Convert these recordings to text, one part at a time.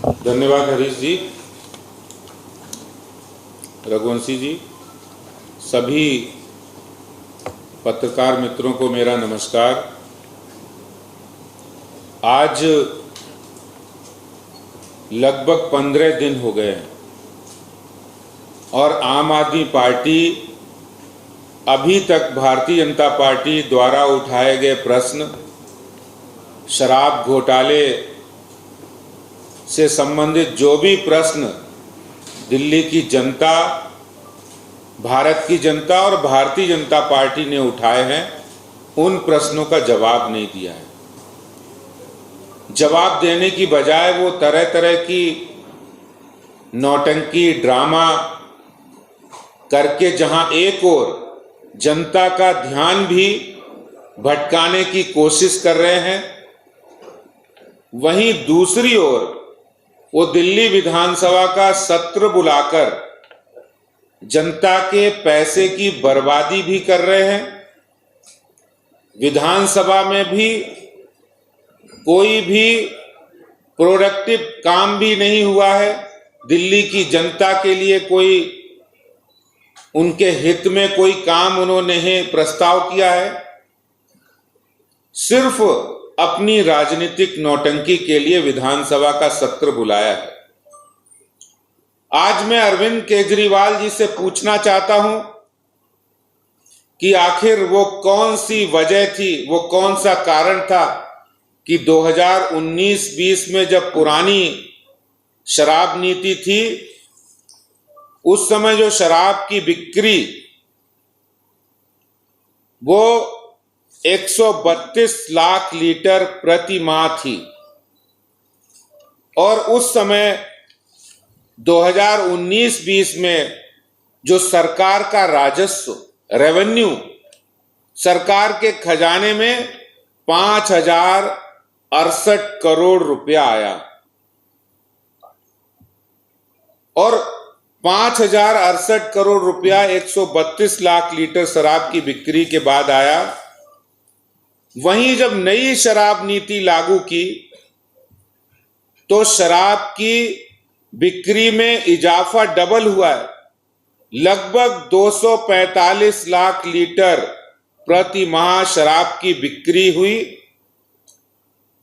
धन्यवाद हरीश जी, रघुवंशी जी। सभी पत्रकार मित्रों को मेरा नमस्कार। आज लगभग 15 दिन हो गए हैं और आम आदमी पार्टी अभी तक भारतीय जनता पार्टी द्वारा उठाए गए प्रश्न, शराब घोटाले से संबंधित जो भी प्रश्न दिल्ली की जनता, भारत की जनता और भारतीय जनता पार्टी ने उठाए हैं, उन प्रश्नों का जवाब नहीं दिया है। जवाब देने की बजाय वो तरह तरह की नौटंकी, ड्रामा करके जहां एक ओर जनता का ध्यान भी भटकाने की कोशिश कर रहे हैं, वहीं दूसरी ओर वो दिल्ली विधानसभा का सत्र बुलाकर जनता के पैसे की बर्बादी भी कर रहे हैं। विधानसभा में भी कोई भी प्रोडक्टिव काम भी नहीं हुआ है। दिल्ली की जनता के लिए कोई, उनके हित में कोई काम उन्होंने प्रस्ताव किया है। सिर्फ अपनी राजनीतिक नौटंकी के लिए विधानसभा का सत्र बुलाया है। आज मैं अरविंद केजरीवाल जी से पूछना चाहता हूं कि आखिर वो कौन सी वजह थी, वो कौन सा कारण था कि 2019-20 में जब पुरानी शराब नीति थी, उस समय जो शराब की बिक्री वो 132 लाख लीटर प्रति माह थी और उस समय 2019-20 में जो सरकार का राजस्व, रेवेन्यू सरकार के खजाने में 5,068 करोड़ रुपया आया और 5,068 करोड़ रुपया 132 लाख लीटर शराब की बिक्री के बाद आया। वहीं जब नई शराब नीति लागू की तो शराब की बिक्री में इजाफा डबल हुआ है। लगभग 245 लाख लीटर प्रति माह शराब की बिक्री हुई,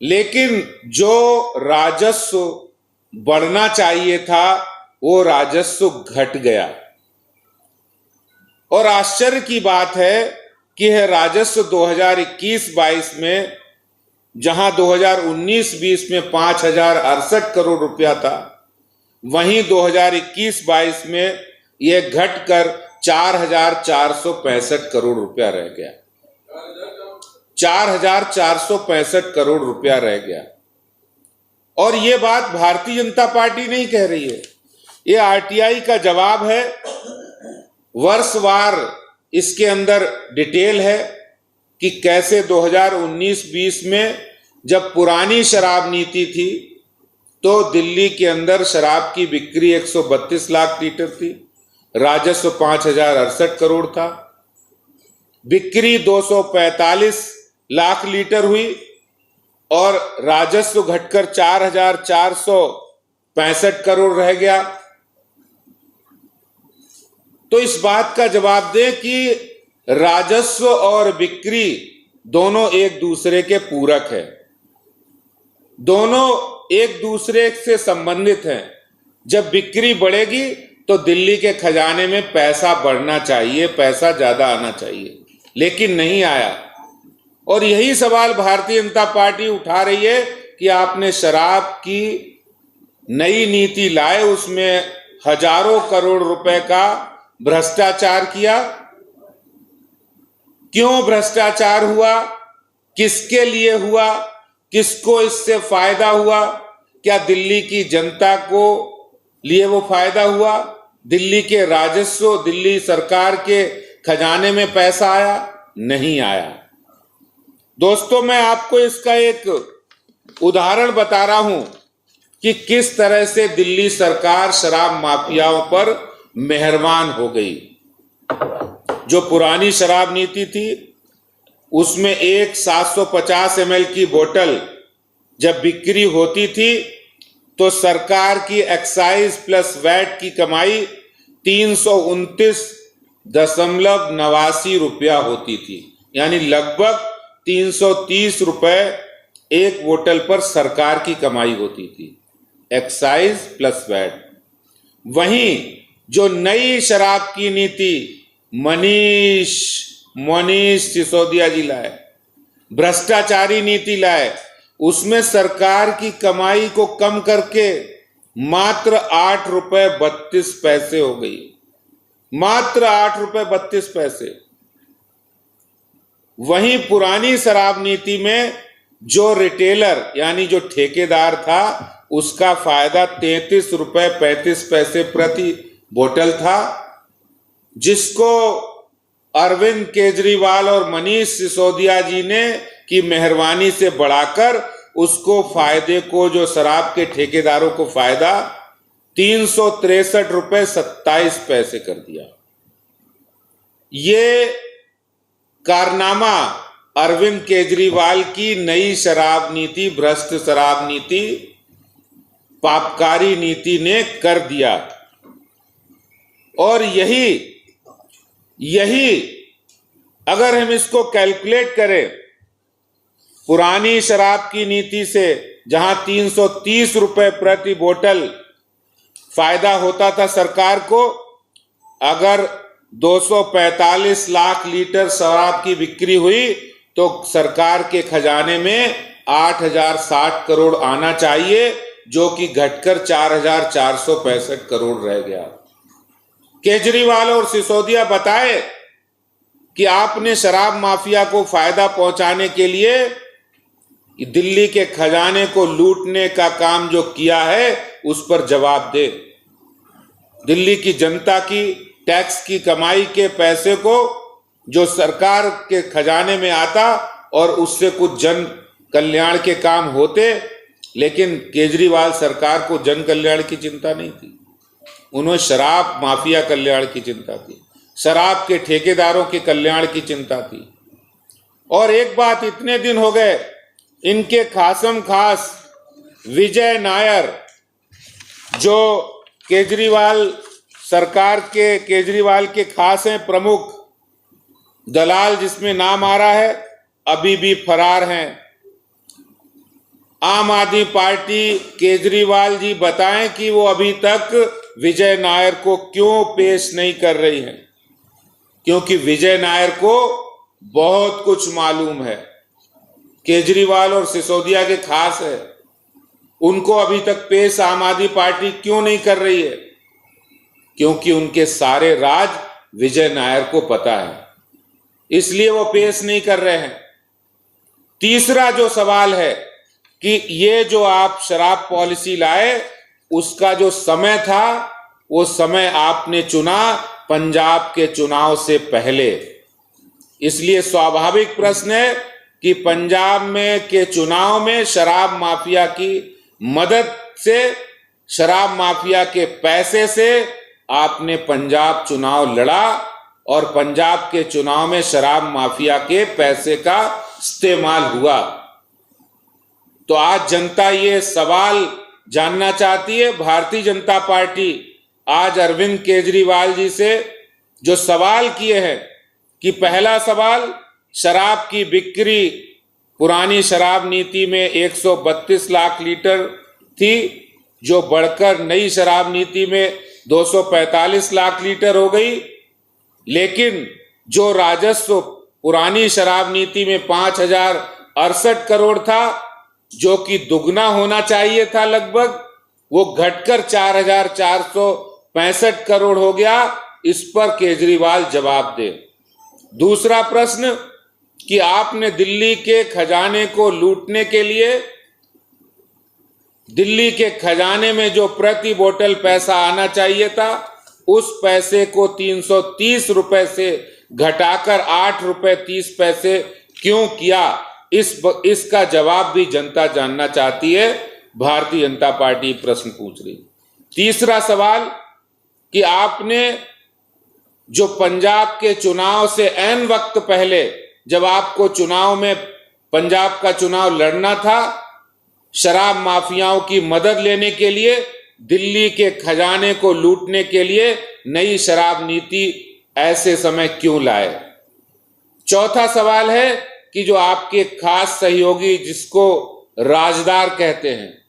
लेकिन जो राजस्व बढ़ना चाहिए था वो राजस्व घट गया। और आश्चर्य की बात है कि यह राजस्व 2021-22 में, जहां 2019-20 में 5,068 करोड़ रुपया था, वहीं 2021-22 में यह घटकर 4,465 करोड़ रुपया रह गया। 4,465 करोड़ रुपया रह गया। और ये बात भारतीय जनता पार्टी नहीं कह रही है, ये आरटीआई का जवाब है। वर्षवार इसके अंदर डिटेल है कि कैसे 2019-20 में जब पुरानी शराब नीति थी तो दिल्ली के अंदर शराब की बिक्री 132 लाख लीटर थी, राजस्व 5,068 करोड़ था, बिक्री 245 लाख लीटर हुई और राजस्व घटकर 4,465 करोड़ रह गया। तो इस बात का जवाब दें कि राजस्व और बिक्री दोनों एक दूसरे के पूरक है, दोनों एक दूसरे से संबंधित हैं। जब बिक्री बढ़ेगी तो दिल्ली के खजाने में पैसा बढ़ना चाहिए, पैसा ज्यादा आना चाहिए, लेकिन नहीं आया। और यही सवाल भारतीय जनता पार्टी उठा रही है कि आपने शराब की नई नीति लाए, उसमें हजारों करोड़ रुपए का भ्रष्टाचार किया। क्यों भ्रष्टाचार हुआ, किसके लिए हुआ, किसको इससे फायदा हुआ? क्या दिल्ली की जनता को लिए वो फायदा हुआ? दिल्ली के राजस्व, दिल्ली सरकार के खजाने में पैसा आया? नहीं आया। दोस्तों, मैं आपको इसका एक उदाहरण बता रहा हूं कि किस तरह से दिल्ली सरकार शराब माफियाओं पर मेहरबान हो गई। जो पुरानी शराब नीति थी उसमें एक 750 ml की बोतल जब बिक्री होती थी तो सरकार की एक्साइज प्लस वैट की कमाई 329.89 रुपया होती थी, यानी लगभग 330 रुपए एक बोतल पर सरकार की कमाई होती थी, एक्साइज प्लस वैट। वहीं जो नई शराब की नीति मनीष सिसोदिया जी लाए, भ्रष्टाचारी नीति लाए, उसमें सरकार की कमाई को कम करके मात्र 8 रुपए 32 पैसे हो गई, मात्र 8 रुपए 32 पैसे। वहीं पुरानी शराब नीति में जो रिटेलर यानी जो ठेकेदार था, उसका फायदा 33 रुपए 35 पैसे प्रति बोतल था, जिसको अरविंद केजरीवाल और मनीष सिसोदिया जी ने की मेहरबानी से बढ़ाकर उसको फायदे को, जो शराब के ठेकेदारों को फायदा 363 रुपए 27 पैसे कर दिया। ये कारनामा अरविंद केजरीवाल की नई शराब नीति, भ्रष्ट शराब नीति, पापकारी नीति ने कर दिया। और यही अगर हम इसको कैलकुलेट करें, पुरानी शराब की नीति से जहां 330 रुपए प्रति बोतल फायदा होता था सरकार को, अगर 245 लाख लीटर शराब की बिक्री हुई तो सरकार के खजाने में 8,060 करोड़ आना चाहिए, जो कि घटकर 4,465 करोड़ रह गया। केजरीवाल और सिसोदिया बताए कि आपने शराब माफिया को फायदा पहुंचाने के लिए दिल्ली के खजाने को लूटने का काम जो किया है, उस पर जवाब दे। दिल्ली की जनता की टैक्स की कमाई के पैसे को जो सरकार के खजाने में आता और उससे कुछ जन कल्याण के काम होते, लेकिन केजरीवाल सरकार को जन कल्याण की चिंता नहीं थी, उन्हें शराब माफिया कल्याण की चिंता थी, शराब के ठेकेदारों के कल्याण की चिंता थी। और एक बात, इतने दिन हो गए इनके खासम खास विजय नायर, जो केजरीवाल सरकार के, केजरीवाल के खास हैं प्रमुख दलाल जिसमें नाम आ रहा है, अभी भी फरार हैं। आम आदमी पार्टी केजरीवाल जी बताएं कि वो अभी तक विजय नायर को क्यों पेश नहीं कर रही है, क्योंकि विजय नायर को बहुत कुछ मालूम है, केजरीवाल और सिसोदिया के खास है, उनको अभी तक पेश आम आदमी पार्टी क्यों नहीं कर रही है, क्योंकि उनके सारे राज विजय नायर को पता है, इसलिए वो पेश नहीं कर रहे हैं। तीसरा जो सवाल है कि ये जो आप शराब पॉलिसी लाए, उसका जो समय था, वो समय आपने चुना पंजाब के चुनाव से पहले। इसलिए स्वाभाविक प्रश्न है कि पंजाब में के चुनाव में शराब माफिया की मदद से, शराब माफिया के पैसे से आपने पंजाब चुनाव लड़ा और पंजाब के चुनाव में शराब माफिया के पैसे का इस्तेमाल हुआ। तो आज जनता ये सवाल जानना चाहती है, भारतीय जनता पार्टी आज अरविंद केजरीवाल जी से जो सवाल किए हैं कि पहला सवाल, शराब की बिक्री पुरानी शराब नीति में 132 लाख लीटर थी, जो बढ़कर नई शराब नीति में 245 लाख लीटर हो गई, लेकिन जो राजस्व पुरानी शराब नीति में 5,068 करोड़ था, जो कि दुगना होना चाहिए था लगभग, वो घटकर 4,465 करोड़ हो गया। इस पर केजरीवाल जवाब दे। दूसरा प्रश्न कि आपने दिल्ली के खजाने को लूटने के लिए, दिल्ली के खजाने में जो प्रति बोतल पैसा आना चाहिए था, उस पैसे को 330 रुपए से घटाकर 8 रुपए 30 पैसे क्यों किया? इसका जवाब भी जनता जानना चाहती है। भारतीय जनता पार्टी प्रश्न पूछ रही। तीसरा सवाल कि आपने जो पंजाब के चुनाव से ऐन वक्त पहले, जब आपको चुनाव में पंजाब का चुनाव लड़ना था, शराब माफियाओं की मदद लेने के लिए, दिल्ली के खजाने को लूटने के लिए नई शराब नीति ऐसे समय क्यों लाए? चौथा सवाल है कि जो आपके खास सहयोगी जिसको राजदार कहते हैं,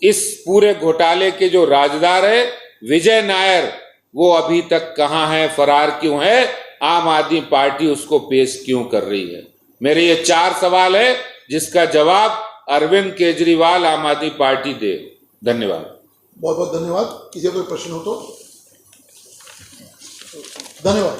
इस पूरे घोटाले के जो राजदार है विजय नायर, वो अभी तक कहां है, फरार क्यों है? आम आदमी पार्टी उसको पेश क्यों कर रही है? मेरे ये 4 सवाल है जिसका जवाब अरविंद केजरीवाल आम आदमी पार्टी दे। धन्यवाद। बहुत बहुत धन्यवाद। किसी कोई प्रश्न हो तो धन्यवाद।